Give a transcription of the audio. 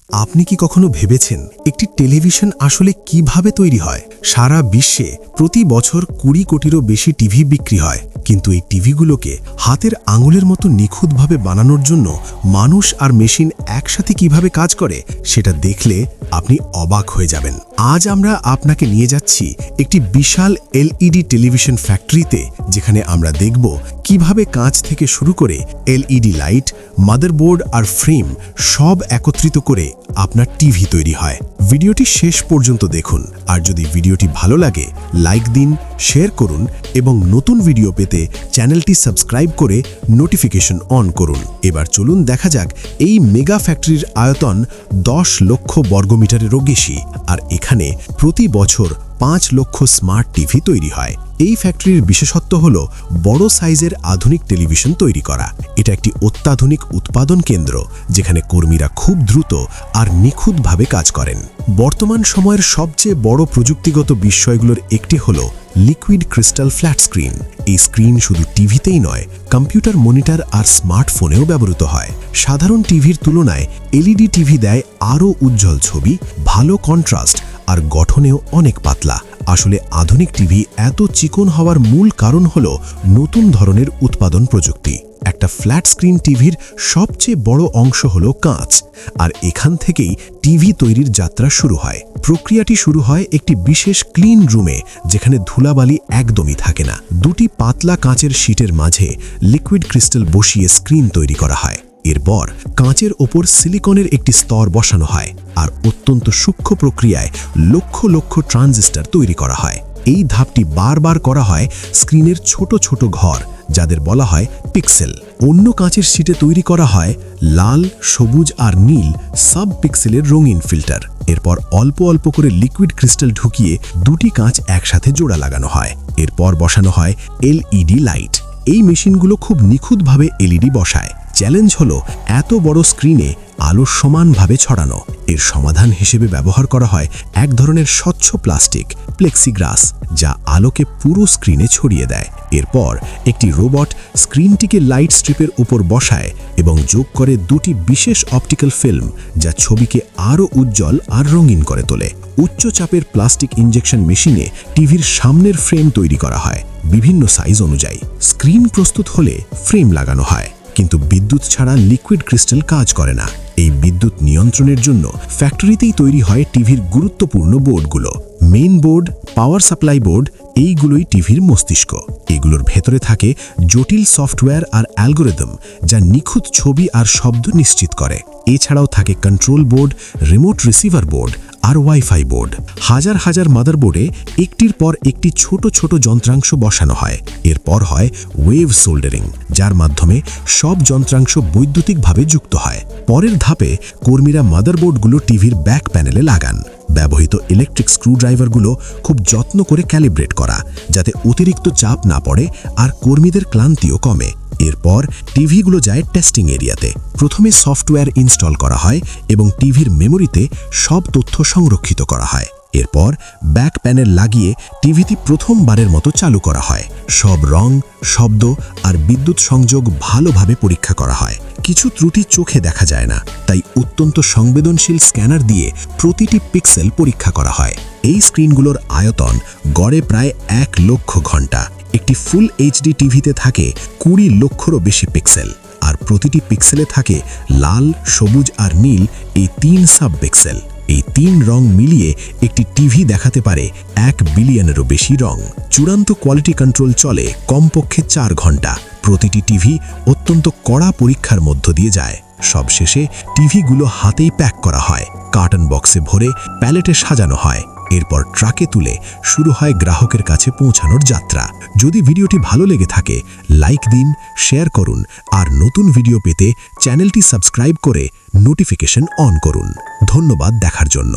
আপনি কি কখনো ভেবেছেন একটি টেলিভিশন আসলে কিভাবে তৈরি হয়? সারা বিশ্বে প্রতি বছর ২০ কোটিরও বেশি টিভি বিক্রি হয়, কিন্তু এই টিভিগুলোকে হাতের আঙুলের মতো নিখুঁতভাবে বানানোর জন্য মানুষ আর মেশিন একসাথে কিভাবে কাজ করে সেটা দেখলে আপনি অবাক হয়ে যাবেন। আজ আমরা আপনাকে নিয়ে যাচ্ছি একটি বিশাল এলইডি টেলিভিশন ফ্যাক্টরিতে, যেখানে আমরা দেখব কিভাবে কাঁচ থেকে শুরু করে এলইডি লাইট, মাদারবোর্ড আর ফ্রেম সব একত্রিত করে আপনার টিভি তৈরি হয়। ভিডিওটি শেষ পর্যন্ত দেখুন, আর যদি ভিডিওটি ভালো লাগে লাইক দিন, শেয়ার করুন এবং নতুন ভিডিও পেতে চ্যানেলটি সাবস্ক্রাইব করে নোটিফিকেশন অন করুন। এবার চলুন দেখা যাক এই মেগা ফ্যাক্টরির আয়তন 10 লক্ষ বর্গমিটারেরও বেশি, আর এখানে প্রতি বছর 5 লক্ষ স্মার্ট টিভি তৈরি হয়। এই ফ্যাক্টরির বিশেষত্ব হল বড় সাইজের আধুনিক টেলিভিশন তৈরি করা। এটা একটি অত্যাধুনিক উৎপাদন কেন্দ্র, যেখানে কর্মীরা খুব দ্রুত আর নিখুঁতভাবে কাজ করেন। বর্তমান সময়ের সবচেয়ে বড় প্রযুক্তিগত বিষয়গুলোর একটি হল লিকুইড ক্রিস্টাল ফ্ল্যাট স্ক্রিন। এই স্ক্রিন শুধু টিভিতেই নয়, কম্পিউটার, মনিটর আর স্মার্টফোনেও ব্যবহৃত হয়। সাধারণ টিভির তুলনায় এলইডি টিভি দেয় আরও উজ্জ্বল ছবি, ভালো কন্ট্রাস্ট আর গঠনেও অনেক পাতলা। আসলে আধুনিক টিভি এত চিকন হওয়ার মূল কারণ হল নতুন ধরনের উৎপাদন প্রযুক্তি। একটা ফ্ল্যাট স্ক্রিন টিভির সবচেয়ে বড় অংশ হলো কাঁচ, আর এখান থেকেই টিভি তৈরির যাত্রা শুরু হয়। প্রক্রিয়াটি শুরু হয় একটি বিশেষ ক্লিন রুমে, যেখানে ধুলাবালি একদমই থাকে না। দুটি পাতলা কাঁচের শীটের মাঝে লিকুইড ক্রিস্টাল বসিয়ে স্ক্রিন তৈরি করা হয়। এরপর কাঁচের ওপর সিলিকনের একটি স্তর বসানো হয়, আর অত্যন্ত সূক্ষ্ম প্রক্রিয়ায় লক্ষ লক্ষ ট্রানজিস্টর তৈরি করা হয়। এই ধাপটি বারবার করা হয় স্ক্রিনের ছোট ছোট ঘর, যাদের বলা হয় পিক্সেল। অন্য কাঁচের শীটে তৈরি করা হয় লাল, সবুজ আর নীল সাব পিক্সেলের রঙিন ফিল্টার। এরপর অল্প অল্প করে লিকুইড ক্রিস্টাল ঢুকিয়ে দুটি কাঁচ একসাথে জোড়া লাগানো হয়। এরপর বসানো হয় এলইডি লাইট। এই মেশিনগুলো খুব নিখুঁতভাবে এলইডি বসায়। চ্যালেঞ্জ হলো এত বড় স্ক্রিনে আলো সমানভাবে ছড়ানো। এর সমাধান হিসেবে ব্যবহার করা হয় এক ধরনের স্বচ্ছ প্লাস্টিক, প্লেক্সিগ্লাস, যা আলোকে পুরো স্ক্রিনে ছড়িয়ে দেয়। এরপর একটি রোবট স্ক্রিনটিকে লাইট স্ট্রিপের উপর বসায় এবং যোগ করে দুটি বিশেষ অপটিক্যাল ফিল্ম, যা ছবিকে আরও উজ্জ্বল আর রঙিন করে তোলে। উচ্চ চাপের প্লাস্টিক ইনজেকশন মেশিনে টিভির সামনের ফ্রেম তৈরি করা হয় বিভিন্ন সাইজ অনুযায়ী। স্ক্রিন প্রস্তুত হলে ফ্রেম লাগানো হয়, কিন্তু বিদ্যুৎ ছাড়া লিকুইড ক্রিস্টাল কাজ করে না। এই বিদ্যুৎ নিয়ন্ত্রণের জন্য ফ্যাক্টরিতেই তৈরি হয় টিভির গুরুত্বপূর্ণ বোর্ডগুলো। Main board, power supply board, এইগুলোই টিভির মস্তিষ্ক। এগুলোর ভেতরে থাকে জটিল সফটওয়্যার আর অ্যালগোরিদম, যা নিখুঁত ছবি আর শব্দ নিশ্চিত করে। এছাড়াও থাকে control board, remote receiver board আর ওয়াইফাই বোর্ড। হাজার হাজার মাদারবোর্ডে একটির পর একটি ছোট ছোট যন্ত্রাংশ বসানো হয়। এরপর হয় ওয়েভ সোল্ডারিং, যার মাধ্যমে সব যন্ত্রাংশ বৈদ্যুতিকভাবে যুক্ত হয়। পরের ধাপে কর্মীরা মাদারবোর্ডগুলো টিভির ব্যাক প্যানেলে লাগান। ব্যবহৃত ইলেকট্রিক স্ক্রুড্রাইভারগুলো খুব যত্ন করে ক্যালিব্রেট করা, যাতে অতিরিক্ত চাপ না পড়ে আর কর্মীদের ক্লান্তিও কমে। এরপর টিভিগুলো যায় টেস্টিং এরিয়াতে। প্রথমে সফটওয়্যার ইনস্টল করা হয় এবং টিভির মেমোরিতে সব তথ্য সংরক্ষিত করা হয়। এরপর ব্যাক প্যানেল লাগিয়ে টিভিটি প্রথমবারের মতো চালু করা হয়। সব রং, শব্দ আর বিদ্যুৎ সংযোগ ভালোভাবে পরীক্ষা করা হয়। কিছু ত্রুটি চোখে দেখা যায় না, তাই অত্যন্ত সংবেদনশীল স্ক্যানার দিয়ে প্রতিটি পিক্সেল পরীক্ষা করা হয়। এই স্ক্রিনগুলোর আয়তন গড়ে প্রায় 1 লক্ষ ঘন্টা। একটি ফুল এইচডি টিভিতে থাকে 20 লক্ষেরও বেশি পিক্সেল, আর প্রতিটি পিক্সেলে থাকে লাল, সবুজ আর নীল এই 3 সাব পিক্সেল। এই 3 রং মিলিয়ে একটি টিভি দেখাতে পারে 1 বিলিয়নেরও বেশি রং। চূড়ান্ত কোয়ালিটি কন্ট্রোল চলে কমপক্ষে 4 ঘন্টা। প্রতিটি টিভি অত্যন্ত কড়া পরীক্ষার মধ্য দিয়ে যায়। সবশেষে টিভিগুলো হাতেই প্যাক করা হয়, কার্টন বক্সে ভরে প্যালেটে সাজানো হয়। এরপর ট্রাকে তুলে শুরু হয় গ্রাহকের কাছে পৌঁছানোর যাত্রা। যদি ভিডিওটি ভালো লেগে থাকে লাইক দিন, শেয়ার করুন, আর নতুন ভিডিও পেতে চ্যানেলটি সাবস্ক্রাইব করে নোটিফিকেশন অন করুন। ধন্যবাদ দেখার জন্য।